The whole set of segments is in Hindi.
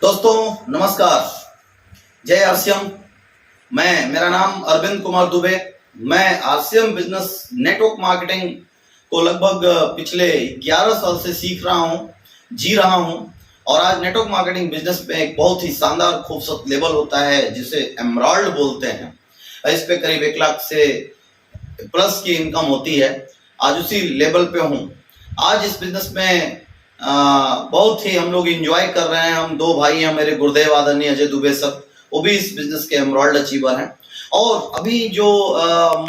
दोस्तों नमस्कार, जय आरसीएम। मेरा नाम अरविंद कुमार दुबे। मैं आरसीएम बिजनेस नेटवर्क मार्केटिंग को लगभग पिछले 11 साल से सीख रहा हूं, जी रहा हूं। और आज नेटवर्क मार्केटिंग बिजनेस में एक बहुत ही शानदार खूबसूरत लेवल होता है जिसे एमराल्ड बोलते हैं। इस पे करीब 1 लाख से प्लस की इनकम होती है। आज उसी लेवल पे हूं। आज इस बिजनेस में बहुत ही हम लोग एंजॉय कर रहे हैं। हम 2 भाई हैं, मेरे गुरुदेव आदरणीय अजय दुबे सर, वो भी इस बिजनेस के एमराल्ड अचीवर हैं। और अभी जो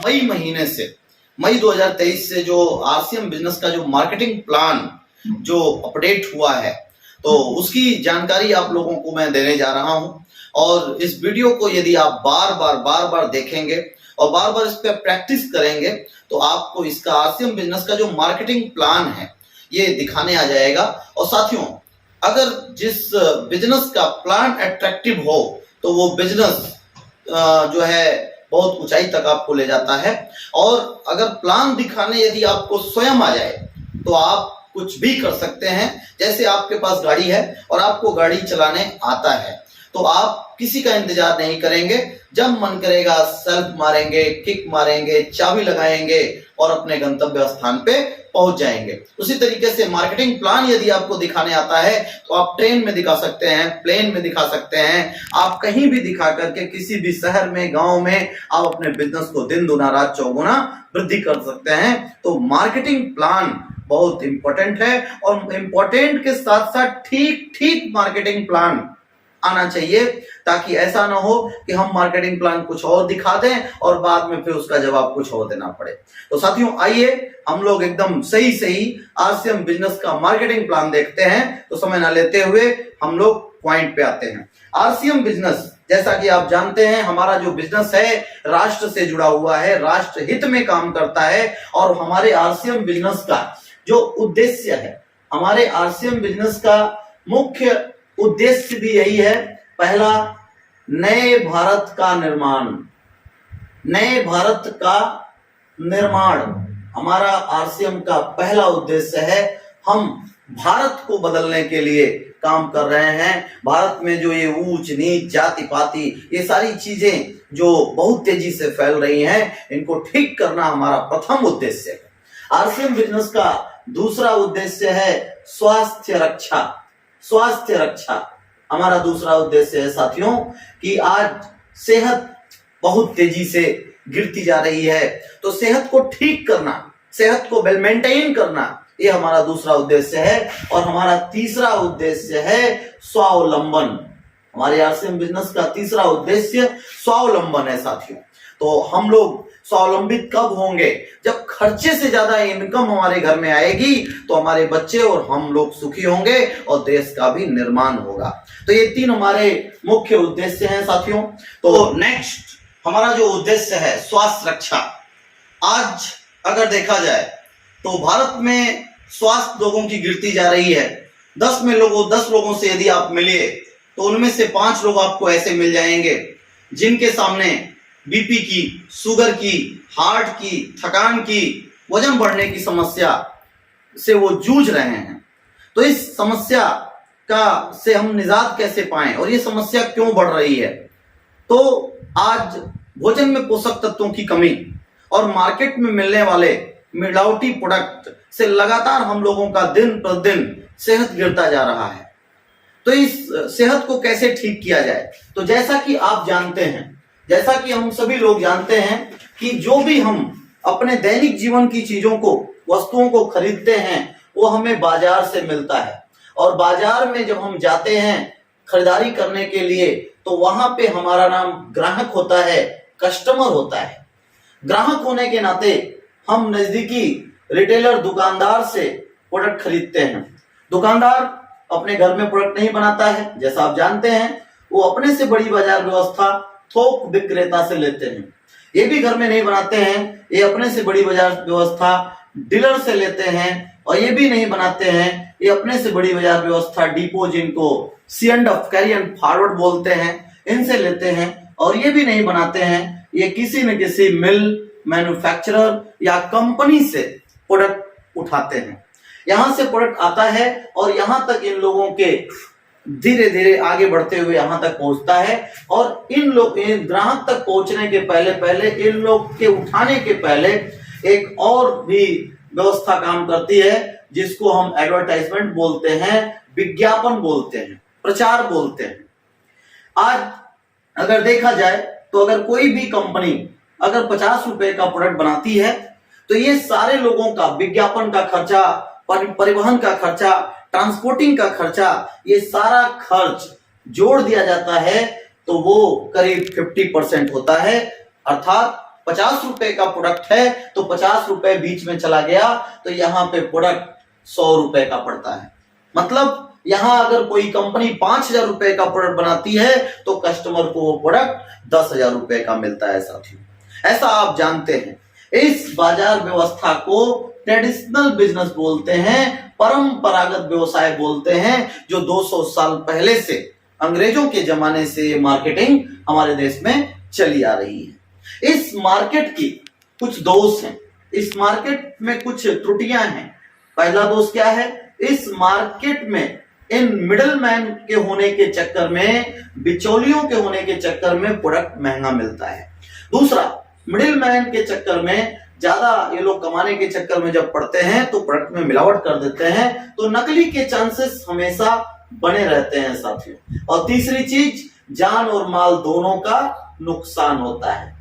मई महीने से, मई 2023 से जो आरसीएम बिजनेस का जो मार्केटिंग प्लान जो अपडेट हुआ है, तो उसकी जानकारी आप लोगों को मैं देने जा रहा हूं। और इस वीडियो को यदि आप बार बार देखेंगे और बार बार इस पर प्रैक्टिस करेंगे तो आपको इसका आरसीएम बिजनेस का जो मार्केटिंग प्लान है ये दिखाने आ जाएगा। और साथियों, अगर जिस बिजनेस का प्लान अट्रैक्टिव हो तो वो बिजनेस जो है बहुत ऊंचाई तक आपको ले जाता है। और अगर प्लान दिखाने यदि आपको स्वयं आ जाए तो आप कुछ भी कर सकते हैं। जैसे आपके पास गाड़ी है और आपको गाड़ी चलाने आता है तो आप किसी का इंतजार नहीं करेंगे। जब मन करेगा सेल्फ मारेंगे, किक मारेंगे, चाबी लगाएंगे और अपने गंतव्य स्थान पे पहुंच जाएंगे। उसी तरीके से मार्केटिंग प्लान यदि आपको दिखाने आता है तो आप ट्रेन में दिखा सकते हैं, प्लेन में दिखा सकते हैं, आप कहीं भी दिखा करके किसी भी शहर में, गांव में आप अपने बिजनेस को दिन दुना रात चौगुना वृद्धि कर सकते हैं। तो मार्केटिंग प्लान बहुत इंपॉर्टेंट है और इंपॉर्टेंट के साथ साथ ठीक मार्केटिंग प्लान आना चाहिए, ताकि ऐसा ना हो कि हम मार्केटिंग प्लान कुछ और दिखा दें और बाद में फिर उसका जवाब कुछ और देना पड़े। तो साथियों, आइए हम लोग एकदम सही आरसीएम बिजनेस का मार्केटिंग प्लान देखते हैं। तो समय ना लेते हुए हम लोग पॉइंट पे आते हैं। आरसीएम बिजनेस, जैसा कि आप जानते हैं, हमारा जो बिजनेस है राष्ट्र से जुड़ा हुआ है, राष्ट्र हित में काम करता है। और हमारे आरसीएम बिजनेस का जो उद्देश्य है, हमारे आरसीएम बिजनेस का मुख्य उद्देश्य भी यही है। पहला, नए भारत का निर्माण। नए भारत का निर्माण हमारा आरसीएम का पहला उद्देश्य है। हम भारत को बदलने के लिए काम कर रहे हैं। भारत में जो ये ऊंच नीच, जाति पाति, ये सारी चीजें जो बहुत तेजी से फैल रही हैं, इनको ठीक करना हमारा प्रथम उद्देश्य है। आरसीएम बिजनेस का दूसरा उद्देश्य है स्वास्थ्य रक्षा। स्वास्थ्य रक्षा हमारा दूसरा उद्देश्य है साथियों, कि आज सेहत बहुत तेजी से गिरती जा रही है, तो सेहत को ठीक करना, सेहत को वेल मेंटेन करना, ये हमारा दूसरा उद्देश्य है। और हमारा तीसरा उद्देश्य है स्वावलंबन। हमारे आरसीएम बिजनेस का तीसरा उद्देश्य स्वावलंबन है साथियों। तो हम लोग स्वावलंबित कब होंगे? जब खर्चे से ज्यादा इनकम हमारे घर में आएगी तो हमारे बच्चे और हम लोग सुखी होंगे और देश का भी निर्माण होगा। तो ये 3 हमारे मुख्य उद्देश्य हैं साथियों। तो नेक्स्ट हमारा जो उद्देश्य है स्वास्थ्य रक्षा। आज अगर देखा जाए तो भारत में स्वास्थ्य लोगों की गिरती जा रही है। 10 लोगों से यदि आप मिलिए तो उनमें से 5 लोग आपको ऐसे मिल जाएंगे जिनके सामने बीपी की, शुगर की, हार्ट की, थकान की, वजन बढ़ने की समस्या से वो जूझ रहे हैं। तो इस समस्या से हम निजात कैसे पाएं और ये समस्या क्यों बढ़ रही है? तो आज भोजन में पोषक तत्वों की कमी और मार्केट में मिलने वाले मिलावटी प्रोडक्ट से लगातार हम लोगों का दिन प्रतिदिन सेहत गिरता जा रहा है। तो इस सेहत को कैसे ठीक किया जाए? तो जैसा कि आप जानते हैं, जैसा कि हम सभी लोग जानते हैं कि जो भी हम अपने दैनिक जीवन की चीजों को, वस्तुओं को खरीदते हैं वो हमें बाजार से मिलता है। और बाजार में जब हम जाते हैं खरीदारी करने के लिए तो वहां पे हमारा नाम ग्राहक होता है, कस्टमर होता है। ग्राहक होने के नाते हम नजदीकी रिटेलर, दुकानदार से प्रोडक्ट खरीदते हैं। दुकानदार अपने घर में प्रोडक्ट नहीं बनाता है, जैसा आप जानते हैं, वो अपने से बड़ी बाजार व्यवस्था थोक विक्रेता से लेते हैं। ये भी घर में नहीं बनाते हैं, ये अपने से बड़ी बाजार व्यवस्था डीलर से लेते हैं। और ये भी नहीं बनाते हैं, ये अपने से बड़ी बाजार व्यवस्था डिपो, जिनको C&F कैरी एंड फॉरवर्ड बोलते हैं, इनसे लेते हैं। और ये भी नहीं बनाते हैं, ये किसी न किसी मिल, मैन्युफैक्चरर या कंपनी से प्रोडक्ट उठाते हैं। यहां से प्रोडक्ट आता है और यहां तक इन लोगों के धीरे धीरे आगे बढ़ते हुए यहां तक पहुंचता है। और इन ग्राहक तक पहुंचने के पहले पहले इन लोग के उठाने के पहले एक और भी व्यवस्था काम करती है, जिसको हम एडवर्टाइजमेंट बोलते हैं, विज्ञापन बोलते हैं, प्रचार बोलते हैं। आज अगर देखा जाए तो अगर कोई भी कंपनी अगर 50 रुपए का प्रोडक्ट बनाती है तो ये सारे लोगों का विज्ञापन का खर्चा, परिवहन का खर्चा, ट्रांसपोर्टिंग का खर्चा, ये सारा खर्च जोड़ दिया जाता है तो वो करीब 50% होता है। अर्थात 50 रुपए का प्रोडक्ट है तो 50 रुपए बीच में चला गया तो यहाँ पे प्रोडक्ट 100 रुपए का पड़ता है। मतलब यहां अगर कोई कंपनी 5,000 रुपए का प्रोडक्ट बनाती है तो कस्टमर को वो प्रोडक्ट 10,000 रुपए का मिलता है साथियों। ऐसा आप जानते हैं। इस बाजार व्यवस्था को ट्रेडिशनल बिजनेस बोलते हैं, परंपरागत व्यवसाय बोलते हैं, जो 200 साल पहले से अंग्रेजों के जमाने से मार्केटिंग हमारे देश में चली आ रही है। इस मार्केट की कुछ दोष हैं, इस मार्केट में कुछ त्रुटियां हैं। पहला दोष क्या है? इस मार्केट में इन मिडलमैन के होने के चक्कर में, बिचौलियों के होने के चक्कर में प्रोडक्ट महंगा मिलता है। दूसरा, मिडिलमैन के चक्कर में ज्यादा ये लोग कमाने के चक्कर में जब पड़ते हैं तो प्रोडक्ट में मिलावट कर देते हैं, तो नकली के चांसेस हमेशा बने रहते हैं साथियों। और तीसरी चीज, जान और माल दोनों का नुकसान होता है।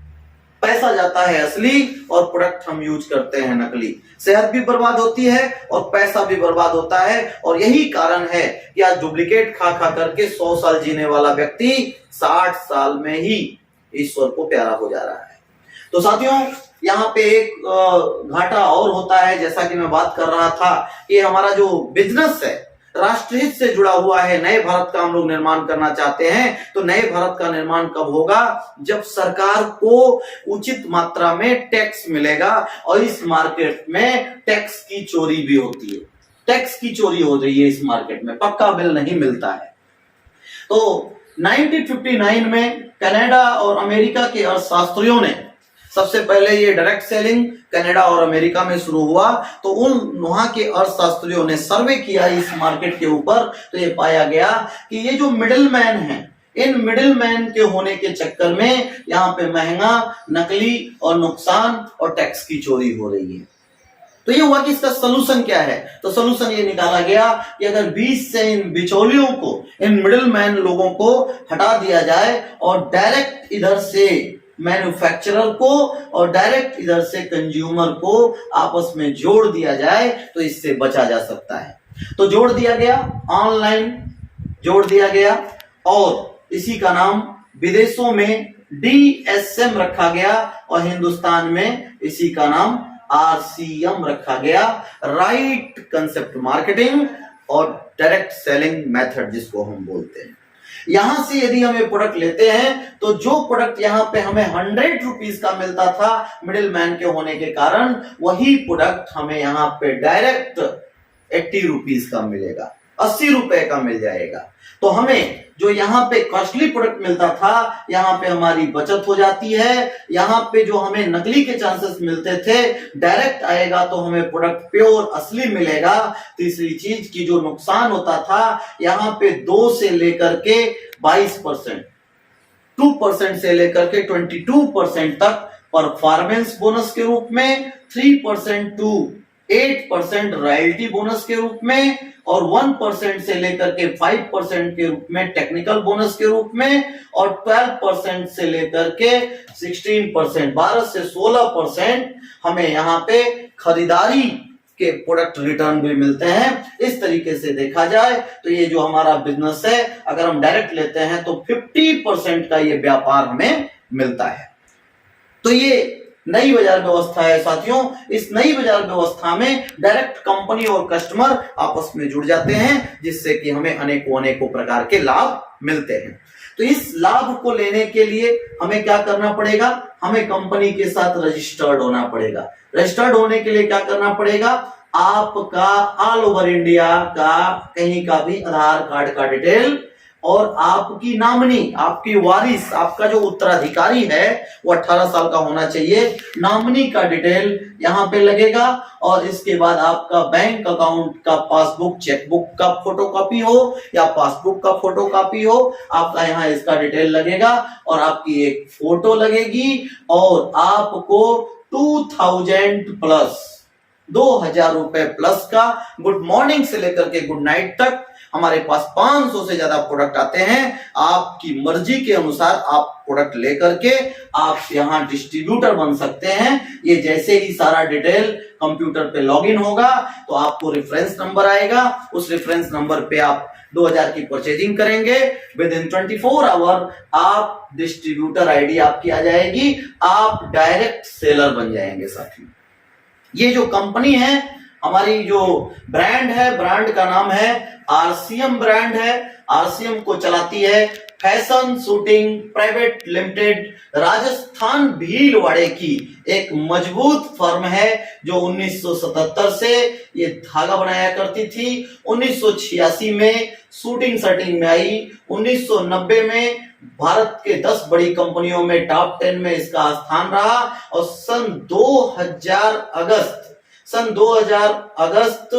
पैसा जाता है असली और प्रोडक्ट हम यूज करते हैं नकली। सेहत भी बर्बाद होती है और पैसा भी बर्बाद होता है। और यही कारण है कि आज डुप्लीकेट खा खा करके 100 साल जीने वाला व्यक्ति 60 साल में ही ईश्वर को प्यारा हो जा रहा है। तो साथियों, यहाँ पे एक घाटा और होता है, जैसा कि मैं बात कर रहा था कि हमारा जो बिजनेस है राष्ट्रहित से जुड़ा हुआ है। नए भारत का हम लोग निर्माण करना चाहते हैं, तो नए भारत का निर्माण कब होगा? जब सरकार को उचित मात्रा में टैक्स मिलेगा। और इस मार्केट में टैक्स की चोरी भी होती है, टैक्स की चोरी हो रही है इस मार्केट में, पक्का बिल नहीं मिलता है। तो 1959 में कनाडा और अमेरिका के अर्थशास्त्रियों ने सबसे पहले ये डायरेक्ट सेलिंग कनाडा और अमेरिका में शुरू हुआ, तो वहां के अर्थशास्त्रियों ने सर्वे किया इस मार्केट के ऊपर, तो ये पाया गया कि ये जो मिडिलमैन हैं, इन मिडिलमैन के होने के चक्कर में यहाँ पे महंगा, नकली और नुकसान और टैक्स की चोरी हो रही है। तो ये हुआ कि इसका सोल्यूशन क्या है? तो सोल्यूशन ये निकाला गया कि अगर बीच से इन बिचौलियों को, इन मिडिलमैन लोगों को हटा दिया जाए और डायरेक्ट इधर से मैन्युफैक्चरर को और डायरेक्ट इधर से कंज्यूमर को आपस में जोड़ दिया जाए तो इससे बचा जा सकता है। तो जोड़ दिया गया, ऑनलाइन जोड़ दिया गया, और इसी का नाम विदेशों में DSM रखा गया और हिंदुस्तान में इसी का नाम RCM रखा गया, राइट कंसेप्ट मार्केटिंग और डायरेक्ट सेलिंग मेथड जिसको हम बोलते हैं। यहां से यदि हम ये प्रोडक्ट लेते हैं तो जो प्रोडक्ट यहां पे हमें 100 रुपीज का मिलता था मिडिल मैन के होने के कारण, वही प्रोडक्ट हमें यहां पे डायरेक्ट 80 रुपीज का मिलेगा, 80 रुपए का मिल जाएगा। तो हमें जो यहाँ पे कॉस्टली प्रोडक्ट मिलता था, यहाँ पे हमारी बचत हो जाती है। यहाँ पे जो हमें नकली के चांसेस मिलते थे, डायरेक्ट आएगा तो हमें प्रोडक्ट प्योर असली मिलेगा। तीसरी चीज की जो नुकसान होता था, यहाँ पे 2 से लेकर के 22%, 2% से लेकर के 22% तक परफॉर्मेंस बोनस के रूप में, 3% टू 8% रॉयल्टी बोनस के रूप में, और 1% से लेकर के 5% के रूप में टेक्निकल बोनस के रूप में, और 12% से लेकर के 16%, 12 से 16% हमें यहाँ पे खरीदारी के प्रोडक्ट रिटर्न भी मिलते हैं। इस तरीके से देखा जाए तो ये जो हमारा बिजनेस है, अगर हम डायरेक्ट लेते हैं तो 50% का ये व्यापार हमें मिलता है। तो ये नई बाजार व्यवस्था है साथियों। इस नई बाजार व्यवस्था में डायरेक्ट कंपनी और कस्टमर आपस में जुड़ जाते हैं, जिससे कि हमें अनेकों अनेकों प्रकार के लाभ मिलते हैं। तो इस लाभ को लेने के लिए हमें क्या करना पड़ेगा? हमें कंपनी के साथ रजिस्टर्ड होना पड़ेगा। रजिस्टर्ड होने के लिए क्या करना पड़ेगा? आपका ऑल ओवर इंडिया का कहीं का भी आधार कार्ड का डिटेल और आपकी नामनी, आपकी वारिस, आपका जो उत्तराधिकारी है वो 18 साल का होना चाहिए। नामनी का डिटेल यहाँ पे लगेगा और इसके बाद आपका बैंक अकाउंट का पासबुक, चेकबुक का फोटोकॉपी हो या पासबुक का फोटोकॉपी हो, आपका यहाँ इसका डिटेल लगेगा और आपकी एक फोटो लगेगी और आपको 2000 प्लस 2000 रुपए प्लस का गुड मॉर्निंग से लेकर के गुड नाइट तक हमारे पास 500 से ज्यादा प्रोडक्ट आते हैं। आपकी मर्जी के अनुसार आप प्रोडक्ट लेकर के आप यहाँ डिस्ट्रीब्यूटर बन सकते हैं। ये जैसे ही सारा डिटेल कंप्यूटर पे लॉगिन होगा तो आपको रेफरेंस नंबर आएगा, उस रेफरेंस नंबर पे आप 2000 की परचेजिंग करेंगे, विद इन 24 आवर आप डिस्ट्रीब्यूटर आईडी आपकी आ जाएगी, आप डायरेक्ट सेलर बन जाएंगे। साथियों, ये जो कंपनी है, हमारी जो ब्रांड है, ब्रांड का नाम है आरसीएम ब्रांड है। आरसीएम को चलाती है fashion suiting private limited, Rajasthan भीलवाड़े की एक मजबूत फर्म है जो 1977 से ये धागा बनाया करती थी। 1986 में शूटिंग शर्टिंग में आई, 1990 में भारत के 10 बड़ी कंपनियों में टॉप 10 में इसका स्थान रहा और सन 2000 अगस्त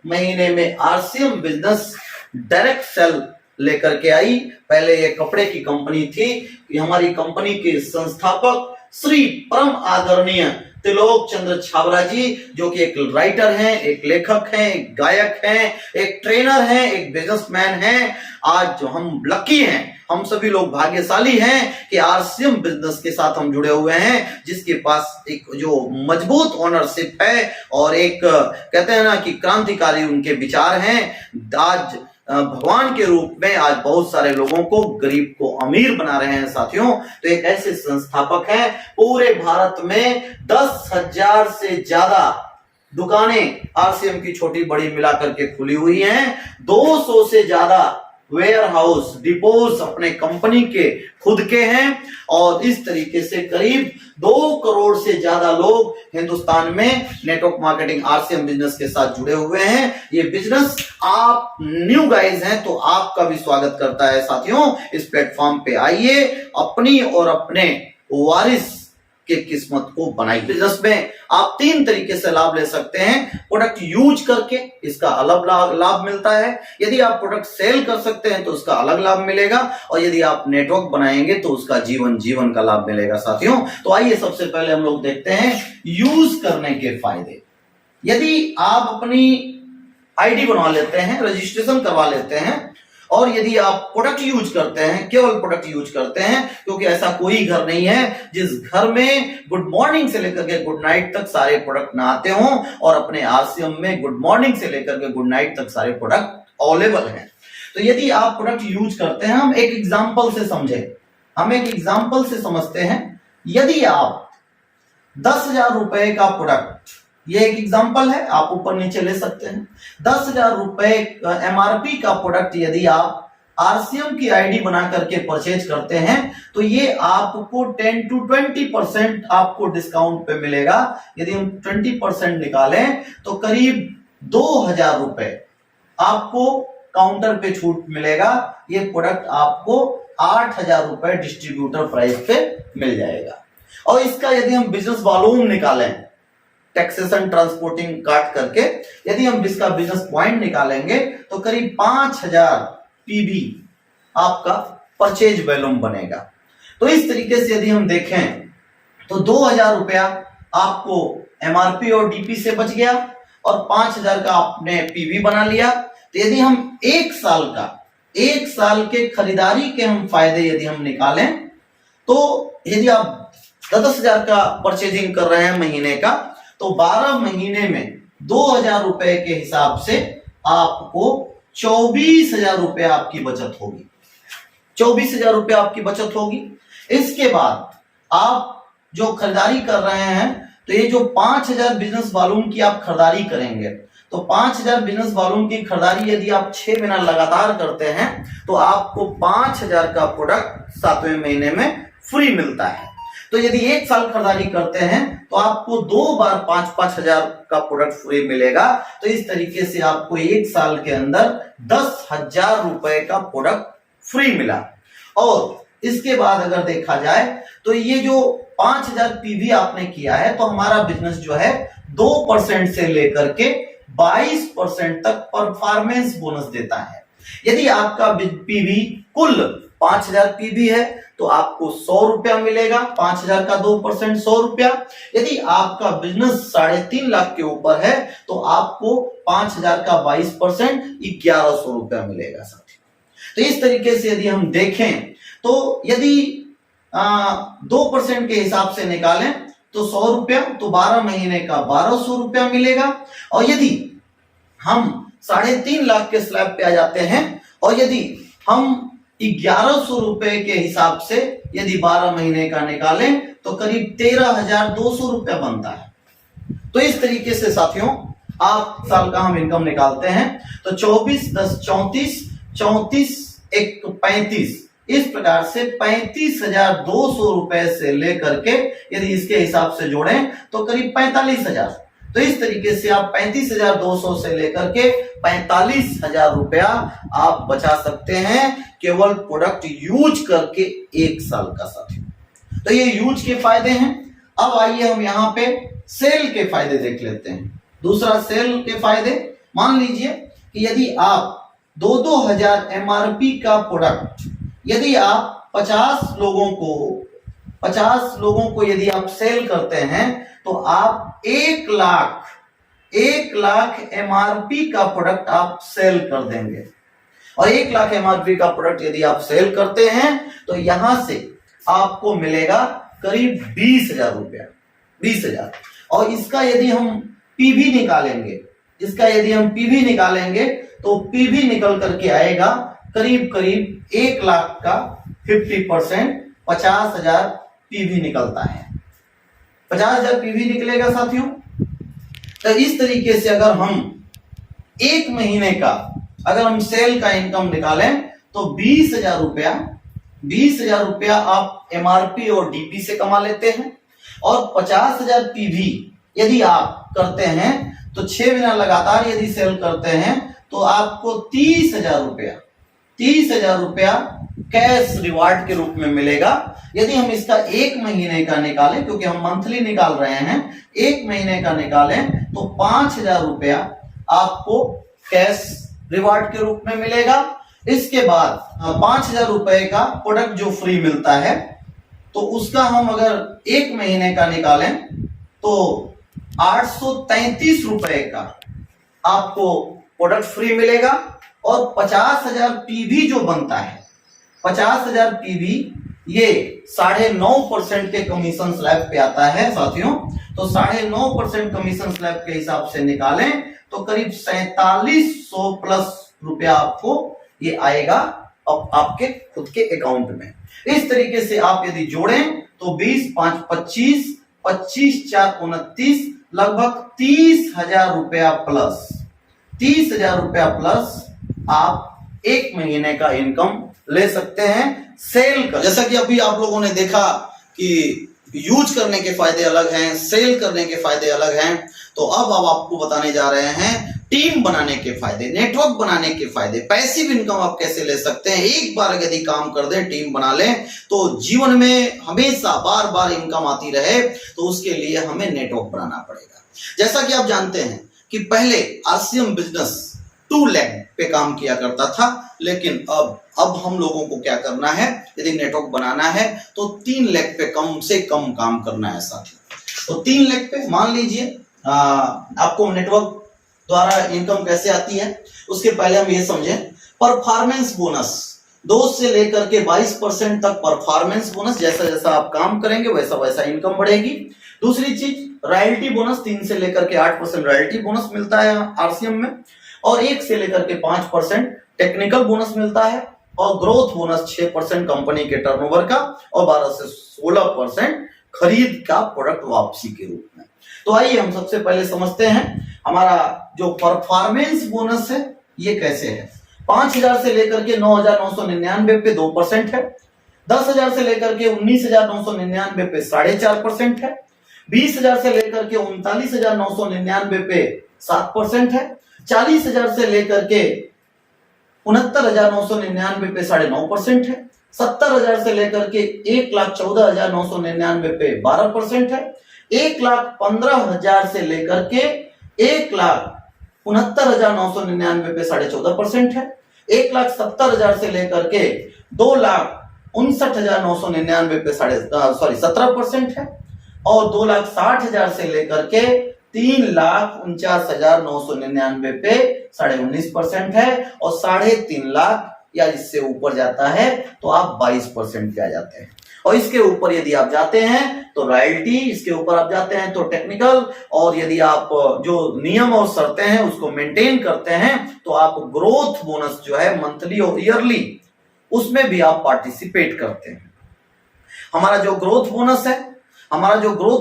महीने में आरसीएम बिजनेस डायरेक्ट सेल लेकर के आई। पहले ये कपड़े की कंपनी थी। हमारी कंपनी के संस्थापक श्री परम आदरणीय त्रिलोक चंद्र छाबड़ा जी, जो कि एक राइटर हैं, एक लेखक हैं, एक गायक हैं, एक ट्रेनर हैं, एक बिजनेसमैन हैं। आज जो हम लकी हैं, हम सभी लोग भाग्यशाली हैं कि आरसीएम बिजनेस के साथ हम जुड़े हुए हैं, जिसके पास एक जो मजबूत ओनरशिप है और एक कहते हैं ना कि क्रांतिकारी उनके विचार हैं। आज भगवान के रूप में आज बहुत सारे लोगों को, गरीब को अमीर बना रहे हैं। साथियों, तो एक ऐसे संस्थापक हैं, पूरे भारत में 10,000 से ज्यादा दुकानें आरसीएम की छोटी बड़ी मिला करके खुली हुई हैं। 200 से ज्यादा वेयर हाउस डिपोज अपने कंपनी के खुद के हैं और इस तरीके से करीब 2 करोड़ से ज्यादा लोग हिंदुस्तान में नेटवर्क मार्केटिंग आरसीएम बिजनेस के साथ जुड़े हुए हैं। ये बिजनेस, आप न्यू गाइज हैं तो आपका भी स्वागत करता है। साथियों, इस प्लेटफॉर्म पे आइए, अपनी और अपने वारिस के किस्मत को बनाइए। बिजनेस में आप 3 तरीके से लाभ ले सकते हैं। प्रोडक्ट यूज करके इसका अलग लाभ मिलता है, यदि आप प्रोडक्ट सेल कर सकते हैं तो उसका अलग लाभ मिलेगा, और यदि आप नेटवर्क बनाएंगे तो उसका जीवन का लाभ मिलेगा। साथियों, तो आइए सबसे पहले हम लोग देखते हैं यूज करने के फायदे। यदि आप अपनी आईडी बनवा लेते हैं, रजिस्ट्रेशन करवा लेते हैं, और यदि आप प्रोडक्ट यूज करते हैं, केवल प्रोडक्ट यूज करते हैं, क्योंकि ऐसा कोई घर नहीं है जिस घर में गुड मॉर्निंग से लेकर के गुड नाइट तक सारे प्रोडक्ट ना आते हों, और अपने आरसीएम में गुड मॉर्निंग से लेकर के गुड नाइट तक सारे प्रोडक्ट अवेलेबल हैं। तो यदि आप प्रोडक्ट यूज करते हैं, हम एक एग्जांपल से समझे, हम एक एग्जांपल से समझते हैं। यदि आप 10,000 रुपए का प्रोडक्ट, ये एक एग्जांपल है, आप ऊपर नीचे ले सकते हैं, 10,000 रुपए एमआरपी का प्रोडक्ट यदि आप आरसीएम की आईडी बना करके परचेज करते हैं तो ये आपको 10 to 20% आपको डिस्काउंट पे मिलेगा। यदि हम 20% निकालें तो करीब 2,000 रुपए आपको काउंटर पे छूट मिलेगा। ये प्रोडक्ट आपको 8,000 रुपए डिस्ट्रीब्यूटर प्राइस पे मिल जाएगा। और इसका यदि हम बिजनेस वॉल्यूम निकालें, टैक्सेशन ट्रांसपोर्टिंग काट करके, यदि हम इसका बिजनेस पॉइंट निकालेंगे तो करीब 5,000 पीबी आपका परचेज वॉल्यूम बनेगा। तो इस तरीके से यदि हम देखें तो 2,000 रुपया आपको एमआरपी और डीपी से बच गया और 5,000 का आपने पीबी बना लिया। तो यदि हम 1 साल के खरीदारी के हम फायदे यदि हम निकालें तो यदि आप 10,000 का परचेजिंग कर रहे हैं महीने का, तो 12 महीने में 2,000 रुपए के हिसाब से आपको 24,000 रुपए आपकी बचत होगी। 24,000 रुपए आपकी बचत होगी। इसके बाद आप जो खरीदारी कर रहे हैं, तो ये जो 5,000 बिजनेस वॉल्यूम की आप खरीदारी करेंगे, तो 5,000 बिजनेस वॉल्यूम की खरीदारी यदि आप 6 महीना लगातार करते हैं तो आपको 5,000 का प्रोडक्ट 7वें महीने में फ्री मिलता है। तो यदि 1 साल खरीदारी करते हैं तो आपको 2 बार 5,000 का प्रोडक्ट फ्री मिलेगा। तो इस तरीके से आपको 1 साल के अंदर 10,000 रुपए का प्रोडक्ट फ्री मिला। और इसके बाद अगर देखा जाए तो ये जो 5000 पीवी आपने किया है तो हमारा बिजनेस जो है 2% से लेकर के 22% तक परफॉर्मेंस बोनस देता है। यदि आपका पीवी कुल 5000 पीवी है तो आपको 100 रुपया मिलेगा, 5000 का 2% 100 रुपया। यदि आपका बिजनेस 3.5 लाख के ऊपर है तो आपको 5000 का 22% 1100 रुपया मिलेगा साथियों। तो इस तरीके से यदि हम देखें तो यदि 2% के हिसाब से निकालें तो 100 रुपया, तो 12 महीने का 1200 रुपया मिलेगा। और यदि हम 3.5 लाख के स्लैब पे आ जाते हैं और यदि हम 1100 रुपए के हिसाब से यदि 12 महीने का निकालें तो करीब 13,200 रुपया बनता है। तो इस तरीके से साथियों आप साल का हम इनकम निकालते हैं तो 24 10 34 34 1 35, इस प्रकार से 35,200 रुपए से लेकर के यदि इसके हिसाब से जोड़ें तो करीब 45,000। तो इस तरीके से आप 35,200 से लेकर के 45,000 रुपया आप बचा सकते हैं केवल प्रोडक्ट यूज करके 1 साल का साथियों। तो ये यूज के फायदे हैं। अब आइए हम यहाँ पे सेल के फायदे देख लेते हैं। दूसरा सेल के फायदे, मान लीजिए कि यदि आप 2-2 एमआरपी का प्रोडक्ट यदि आप 50 लोगों को यदि आप सेल करते हैं तो आप 1 लाख एमआरपी का प्रोडक्ट आप सेल कर देंगे। और 1 लाख एमआरपी का प्रोडक्ट यदि आप सेल करते हैं तो यहां से आपको मिलेगा करीब 20,000 रुपया, 20,000। और इसका यदि हम पीवी निकालेंगे तो पीवी निकल करके आएगा करीब 1 लाख का 50% 50,000 पीवी निकलता है। 50,000 पीवी निकलेगा साथियों। तो इस तरीके से अगर हम 1 महीने का अगर हम सेल का इनकम निकालें तो 20,000 रुपया आप एमआरपी और डीपी से कमा लेते हैं। और 50,000 पीवी यदि आप करते हैं तो 6 महीना लगातार यदि सेल करते हैं तो आपको 30,000 रुपया कैश रिवार्ड के रूप में मिलेगा। यदि हम इसका 1 महीने का निकालें, क्योंकि हम मंथली निकाल रहे हैं, 1 महीने का निकालें तो 5,000 रुपया आपको कैश रिवार्ड के रूप में मिलेगा। इसके बाद 5,000 रुपए का प्रोडक्ट जो फ्री मिलता है तो उसका हम अगर 1 महीने का निकालें तो 833 रुपए का आपको प्रोडक्ट फ्री मिलेगा। और 50,000 पीवी जो बनता है, 50,000 पीवी ये 9.5% के कमीशन स्लैब पे आता है साथियों। तो 9.5% कमीशन स्लैब के हिसाब से निकालें तो करीब 4700 प्लस रुपया आपको ये आएगा अब आपके खुद के अकाउंट में। इस तरीके से आप यदि जोड़ें तो 20 5 25 25 4 29 लगभग 30,000 रुपया प्लस 30,000 रुपया प्लस आप 1 महीने का इनकम ले सकते हैं सेल कर। जैसा कि अभी आप लोगों ने देखा कि यूज करने के फायदे अलग हैं, सेल करने के फायदे अलग हैं। तो अब आपको बताने जा रहे हैं टीम बनाने के फायदे, नेटवर्क बनाने के फायदे, पैसिव इनकम आप कैसे ले सकते हैं। एक बार यदि काम कर दें, टीम बना लें तो जीवन में हमेशा बार बार इनकम आती रहे, तो उसके लिए हमें नेटवर्क बनाना पड़ेगा। जैसा कि आप जानते हैं कि पहले आरसीएम बिजनेस 2 लाख पे काम किया करता था, लेकिन अब हम लोगों को क्या करना है, यदि नेटवर्क बनाना है तो 3 लाख पे कम से कम काम करना है साथियों। तो 3 लाख पे मान लीजिए आपको नेटवर्क द्वारा इनकम कैसे आती है, उसके पहले हम ये समझें परफॉर्मेंस बोनस 2 से लेकर के 22% तक परफॉर्मेंस बोनस। जैसा जैसा आप काम करेंगे वैसा वैसा इनकम बढ़ेगी। दूसरी चीज रॉयल्टी बोनस 3 से लेकर के 8% रॉयल्टी बोनस मिलता है आरसीएम में, और 1 से लेकर के 5% टेक्निकल बोनस मिलता है, और ग्रोथ बोनस 6% कंपनी के टर्नओवर का, और 12 से 16% खरीद का प्रोडक्ट वापसी के रूप में। तो आइए हम सबसे पहले समझते हैं हमारा जो परफॉर्मेंस बोनस है ये कैसे है। 5,000 से लेकर के 9,999 पे 2% है, 10,000 से लेकर के 19,999 पे 4.5% है, 20,000 से लेकर के 39,999 पे 7% है, 40,000 से लेकर के 69,999 पे 9.5% है। 70,000 से लेकर के 1,14,999 पे 12% है। 1,15,000 से लेकर के 1,69,999 पे 14.5% है। 1,70,000 से लेकर के 2,59,999 पे 17% है। और 2,60,000 से लेकर के 3,49,999 पे 19.5% है। और 3.5 लाख या इससे ऊपर जाता है तो आप 22% पे आ जाते हैं। और इसके ऊपर यदि आप जाते हैं तो रॉयल्टी, इसके ऊपर आप जाते हैं तो टेक्निकल, और यदि आप जो नियम और शर्तें हैं उसको मेंटेन करते हैं तो आप ग्रोथ बोनस जो है मंथली और ईयरली, उसमें भी आप पार्टिसिपेट करते हैं। हमारा जो ग्रोथ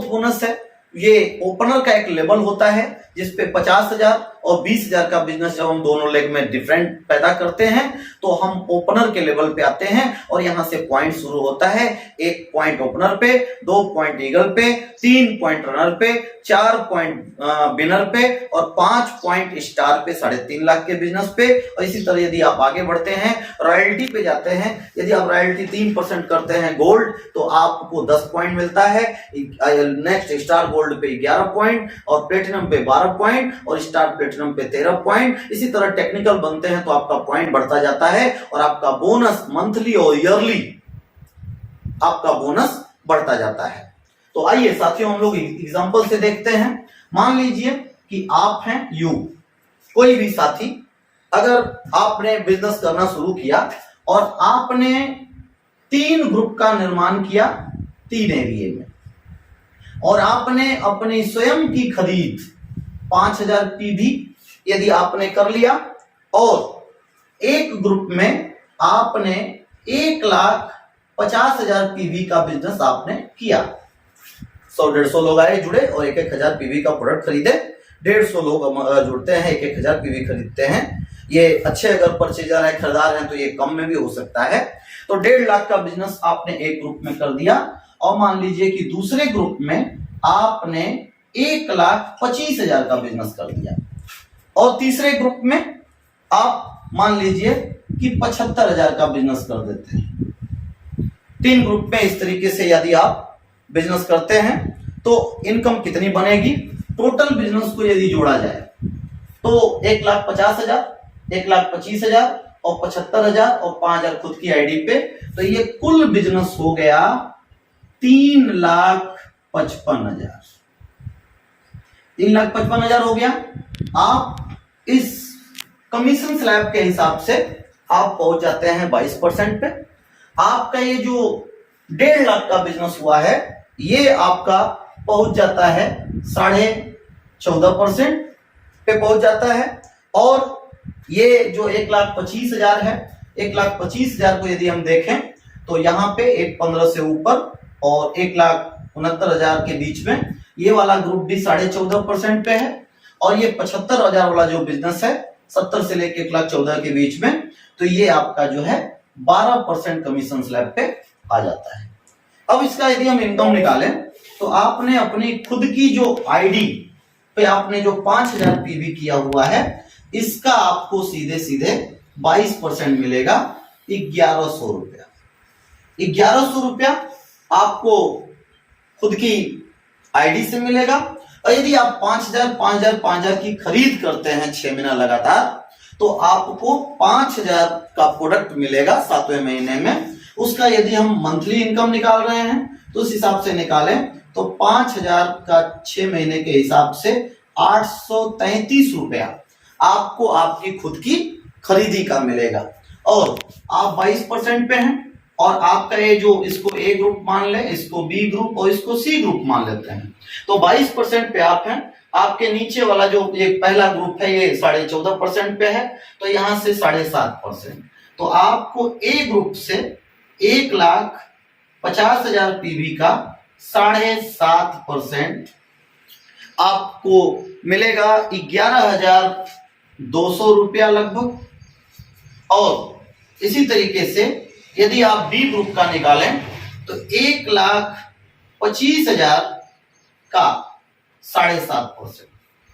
बोनस है ये ओपनर का एक लेवल होता है जिसपे 50,000 और 20,000 का बिजनेस जब हम दोनों लेग में डिफरेंट पैदा करते हैं तो हम ओपनर के लेवल पे आते हैं। और यहां से पॉइंट शुरू होता है। 1 पॉइंट ओपनर पे, 2 पॉइंट ईगल पे, 3 पॉइंट रनर पे, 4 पॉइंट विनर पे और 5 पॉइंट स्टार पे 3.5 लाख के बिजनेस पे। और इसी तरह यदि आप आगे बढ़ते हैं रॉयल्टी पे जाते हैं, यदि आप रॉयल्टी 3% करते हैं गोल्ड तो आपको 10 पॉइंट मिलता है। नेक्स्ट स्टार गोल्ड पे 11 पॉइंट और प्लेटिनम पे 12 पॉइंट और स्टार प्लेटिनम पे 13 पॉइंट। इसी तरह टेक्निकल बनते हैं तो आपका पॉइंट बढ़ता जाता है और आपका बोनस मंथली और ईयरली आपका बोनस बढ़ता जाता है। तो आइए साथियों हम लोग एग्जांपल से देखते हैं। मान लीजिए कि आप हैं यू, कोई भी साथी, अगर आपने बिजनेस करना शुरू किया और आपने 3 ग्रुप का निर्माण किया 3 एरिया में, और आपने अपनी स्वयं की खरीद 5,000 पीवी यदि आपने कर लिया और एक ग्रुप में आपने 1,50,000 पीवी का बिजनेस आपने किया। 100-150 लोग आए जुड़े और 1,000 पीवी का प्रोडक्ट खरीदे। 150 लोग जुड़ते हैं, 1,000 पीवी खरीदते हैं। ये अच्छे अगर परचेजर है, खरीदार हैं तो ये कम में भी हो सकता है। तो 1.5 लाख का बिजनेस आपने एक ग्रुप में कर दिया। और मान लीजिए कि दूसरे ग्रुप में आपने 1,25,000 का बिजनेस कर दिया और तीसरे ग्रुप में आप मान लीजिए कि 75,000 का बिजनेस कर देते हैं। 3 ग्रुप में इस तरीके से यदि आप बिजनेस करते हैं तो इनकम कितनी बनेगी? टोटल बिजनेस को यदि जोड़ा जाए तो 1,50,000, 1,25,000 और 75,000 और 5,000 खुद की आईडी पे, तो ये कुल बिजनेस हो गया 3,55,000। 3,55,000 हो गया। आप इस कमीशन स्लैब के हिसाब से आप पहुंच जाते हैं 22% पे। आपका ये जो 1.5 लाख का बिजनेस हुआ है ये आपका पहुंच जाता है 14.5% पे पहुंच जाता है। और ये जो 1,25,000 है, 1,25,000 को यदि हम देखें तो यहाँ पे 1,15 से ऊपर और 1,69,000 के बीच में ये वाला ग्रुप भी 14.5% पे है। और ये 75,000 वाला जो बिजनेस है 70 से लेकर 1,14,000 के बीच में, तो ये आपका जो है 12% कमीशन स्लैब पे आ जाता है। अब इसका यदि हम इनकम निकालें तो आपने अपनी खुद की जो आईडी पे आपने जो 5,000 पीवी किया हुआ है इसका आपको सीधे सीधे 22% मिलेगा 1,100 रुपया। 1,100 रुपया आपको खुद की आईडी से मिलेगा। और यदि आप 5,000 की खरीद करते हैं 6 महीना लगातार तो आपको 5,000 का प्रोडक्ट मिलेगा 7वें महीने में। उसका यदि हम मंथली इनकम निकाल रहे हैं तो उस हिसाब से निकालें तो 5,000 का 6 महीने के हिसाब से 833 रुपया आपको आपकी खुद की खरीदी का मिलेगा। और आप 22% पे हैं और आपका ये जो इसको ए ग्रुप मान ले, इसको बी ग्रुप और इसको सी ग्रुप मान लेते हैं, तो 22% पे आप हैं। आपके नीचे वाला जो एक पहला ग्रुप है ये 14.5% पे है, तो यहां से 7.5%। तो आपको ए ग्रुप से 1,50,000 पीवी का 7.5% आपको मिलेगा 11,200 रुपया लगभग। और इसी तरीके से यदि आप बी ग्रुप का निकालें तो 1,25,000 का 7.5%,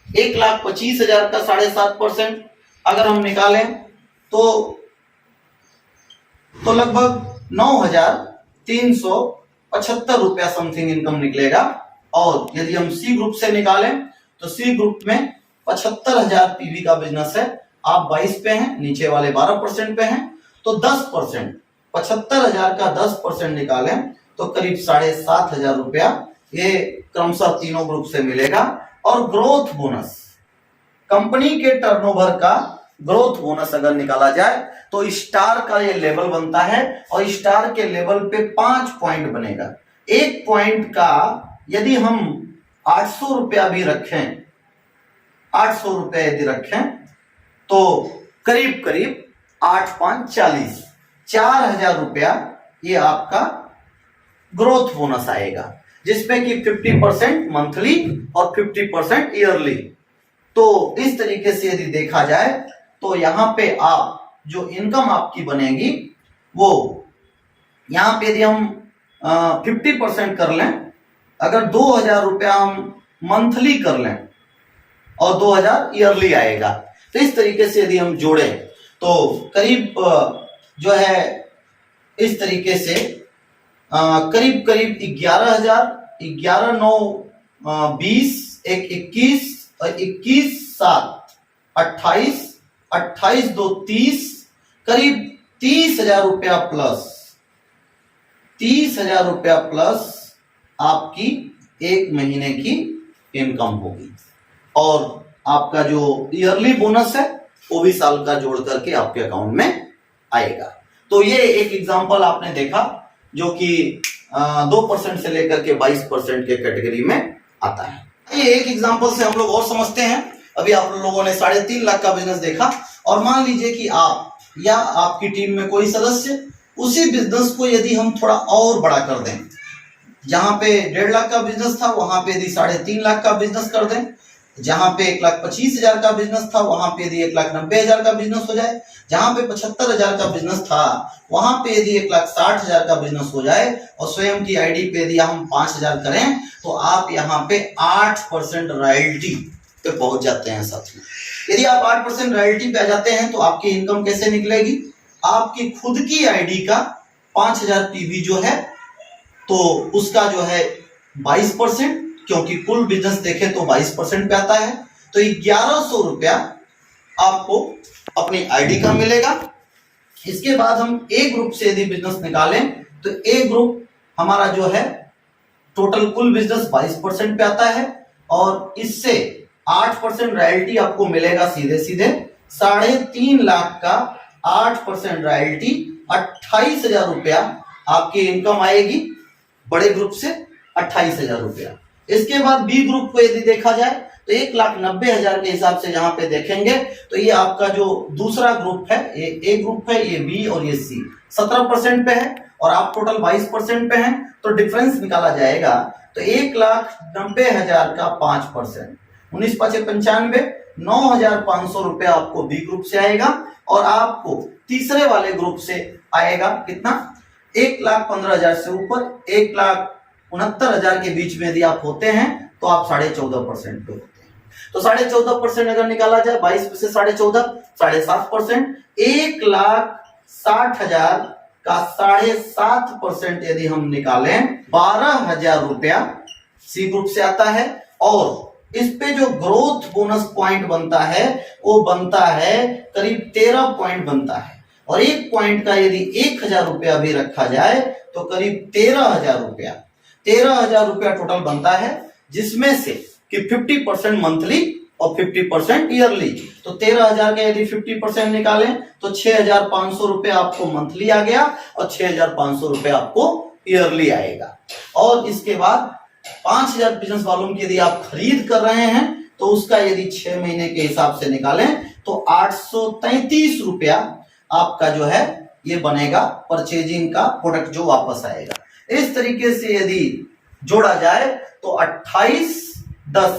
1,25,000 का 7.5% अगर हम निकालें तो तो लगभग 9,375 रुपया समथिंग इनकम निकलेगा। और यदि हम सी ग्रुप से निकालें तो सी ग्रुप में 75,000 पीवी का बिजनेस है, आप 22 पे हैं, नीचे वाले 12% पे हैं, तो 10%, 75,000 का 10% निकालें तो करीब 7,500 रुपया ये क्रमशः तीनों ग्रुप से मिलेगा। और ग्रोथ बोनस, कंपनी के टर्नओवर का ग्रोथ बोनस अगर निकाला जाए तो स्टार का ये लेवल बनता है और स्टार के लेवल पे 5 पॉइंट बनेगा। एक पॉइंट का यदि हम 800 रुपया भी रखें, 800 रुपया यदि रखें तो करीब करीब 8 5 40, 4,000 रुपया ये आपका ग्रोथ बोनस आएगा, जिसमें कि 50% मंथली और 50% ईयरली। तो इस तरीके से यदि देखा जाए तो यहां पे आप जो इनकम आपकी बनेगी वो यहां पे यदि हम 50% कर लें, अगर 2,000 रुपया हम मंथली कर लें और 2,000 ईयरली आएगा, तो इस तरीके से यदि हम जोड़ें तो करीब जो है इस तरीके से करीब करीब 11,000, 11 9 20, 21 और 21 7 28, 28 2 30, करीब 30,000 रुपया प्लस, 30,000 रुपया प्लस आपकी एक महीने की इनकम होगी। और आपका जो ईयरली बोनस है वो भी साल का जोड़ करके आपके अकाउंट में आएगा। तो ये एक एग्जांपल आपने देखा जो कि 2% से लेकर के 22% के कैटेगरी में आता है। ये एक एग्जांपल से हम लोग और समझते हैं। अभी आप लोगों ने 3.5 लाख का बिजनेस देखा और मान लीजिए कि आप या आपकी टीम में कोई सदस्य उसी बिजनेस को यदि हम थोड़ा और बड़ा कर दें, जहां पे 1.5 लाख का बिजनेस था वहां पे यदि 3.5 लाख का बिजनेस कर दें, जहां पे 1,25,000 का बिजनेस था वहां पे यदि 1,90,000 का बिजनेस हो जाए, जहां पे 75,000 का बिजनेस था वहां पे यदि 1,60,000 का बिजनेस हो जाए और स्वयं की आईडी पे यदि हम 5,000 करें तो आप यहाँ पे 8% रॉयल्टी पे पहुंच जाते हैं साथियों। यदि आप 8% रॉयल्टी पे आ जाते हैं तो आपकी इनकम कैसे निकलेगी? आपकी खुद की आईडी का 5,000 पीवी जो है तो उसका जो है 22%, क्योंकि कुल बिजनेस देखें तो 22% पे आता है, तो 1,100 रुपया आपको अपनी आईडी का मिलेगा। इसके बाद हम ए ग्रुप से यदि बिजनेस निकालें तो ए ग्रुप हमारा जो है टोटल कुल बिजनेस 22% पे आता है और इससे 8% रॉयल्टी आपको मिलेगा सीधे सीधे। 3.5 लाख का 8% रॉयल्टी, 28,000 रुपया आपकी इनकम आएगी बड़े ग्रुप से, 28,000 रुपया। इसके बाद बी ग्रुप को यदि देखा जाए तो 1,90,000 के हिसाब से यहाँ पे देखेंगे तो ये आपका जो दूसरा ग्रुप है, ये ए ग्रुप है, ये बी और ये सी 17% पे है और आप टोटल 22% पे हैं, तो डिफरेंस निकाला जाएगा तो 1,90,000 का 5%, 19 5 95, 9,500 रुपया आपको बी ग्रुप से आएगा और आपको तीसरे वाले ग्रुप से आएगा कितना? 1,15,000 से ऊपर 1,69,000 के बीच में यदि आप होते हैं तो आप 14.5% पे होते हैं। तो 14.5% अगर निकाला जाए 22 से 14.5, 7.5%, 1,60,000 का 7.5% यदि हम निकालें 12,000 रुपया सी ग्रुप से आता है। और इस पे जो ग्रोथ बोनस पॉइंट बनता है वो बनता है करीब 13 पॉइंट बनता है और एक पॉइंट का यदि 1,000 रुपया भी रखा जाए तो करीब 13,000 रुपया, 13,000 रुपया टोटल बनता है, जिसमें से कि 50% मंथली और 50% ईयरली। तो 13,000 का यदि 50% निकालें तो 6,500 रुपया आपको मंथली आ गया और 6,500 रुपया आपको ईयरली आएगा। और इसके बाद 5,000 बिजनेस वॉल्यूम की यदि आप खरीद कर रहे हैं तो उसका यदि 6 महीने के हिसाब से निकालें तो 833 रुपया आपका जो है ये बनेगा परचेजिंग का प्रोडक्ट जो वापस आएगा। इस तरीके से यदि जोड़ा जाए तो 28 10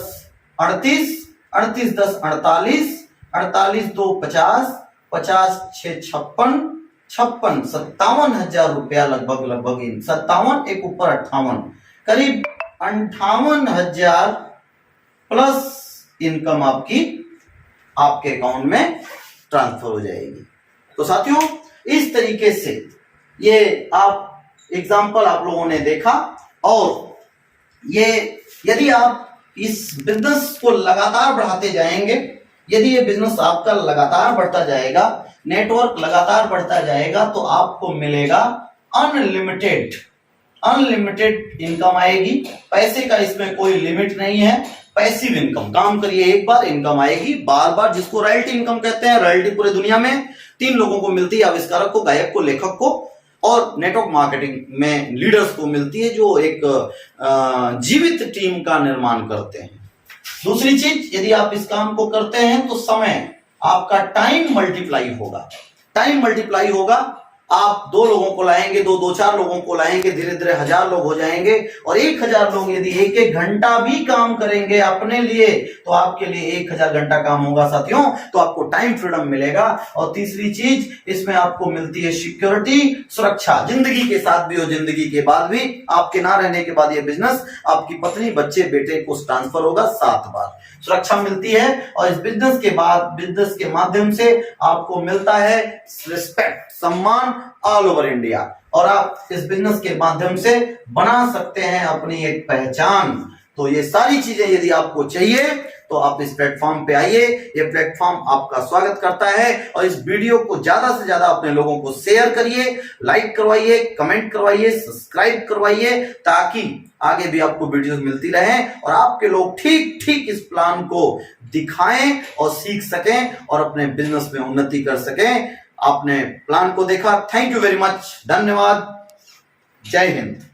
38, 38 10 48, 48 2 50, 50 6 56, 56 57,000 रुपया लगभग 57 एक ऊपर 58, करीब 58,000 प्लस इनकम आपकी आपके अकाउंट में ट्रांसफर हो जाएगी। तो साथियों इस तरीके से ये आप एग्जाम्पल आप लोगों ने देखा। और ये यदि आप इस बिजनेस को लगातार बढ़ाते जाएंगे, यदि ये बिजनेस आपका लगातार बढ़ता जाएगा, नेटवर्क लगातार बढ़ता जाएगा, तो आपको मिलेगा अनलिमिटेड इनकम आएगी। पैसे का इसमें कोई लिमिट नहीं है। पैसिव इनकम, काम करिए एक बार, इनकम आएगी बार बार, जिसको रॉयल्टी इनकम कहते हैं। रॉयल्टी पूरे दुनिया में 3 लोगों को मिलती है, आविष्कारक को, गायक को, लेखक को, और नेटवर्क मार्केटिंग में लीडर्स को मिलती है जो एक जीवित टीम का निर्माण करते हैं। दूसरी चीज, यदि आप इस काम को करते हैं तो समय, आपका टाइम मल्टीप्लाई होगा। आप 2 लोगों को लाएंगे, 2-4 लोगों को लाएंगे, धीरे धीरे 1000 लोग हो जाएंगे। और 1000 लोग यदि 1-1 घंटा भी काम करेंगे अपने लिए, तो आपके लिए 1000 घंटा काम होगा साथियों। तो आपको टाइम फ्रीडम मिलेगा। और तीसरी चीज, इसमें आपको मिलती है सिक्योरिटी, सुरक्षा। जिंदगी के साथ भी और जिंदगी के बाद भी, आपके ना रहने के बाद ये बिजनेस आपकी पत्नी, बच्चे, बेटे को ट्रांसफर होगा 7 बार, सुरक्षा मिलती है। और इस बिजनेस के बाद, बिजनेस के माध्यम से आपको मिलता है रिस्पेक्ट, सम्मान ऑल ओवर इंडिया। और आप इस बिजनेस के माध्यम से बना सकते हैं अपनी एक पहचान। तो ये सारी चीजें यदि आपको चाहिए तो आप इस प्लेटफॉर्म पे आइए। ये प्लेटफॉर्म आपका स्वागत करता है। और इस वीडियो को ज्यादा से ज्यादा अपने लोगों को शेयर करिए, लाइक करवाइए, कमेंट करवाइए, सब्सक्राइब करवाइए, ताकि आगे भी आपको वीडियोस मिलती रहें और आपके लोग ठीक ठीक इस प्लान को दिखाएं और सीख सकें और अपने बिजनेस में उन्नति कर सकें। आपने प्लान को देखा, थैंक यू वेरी मच, धन्यवाद, जय हिंद।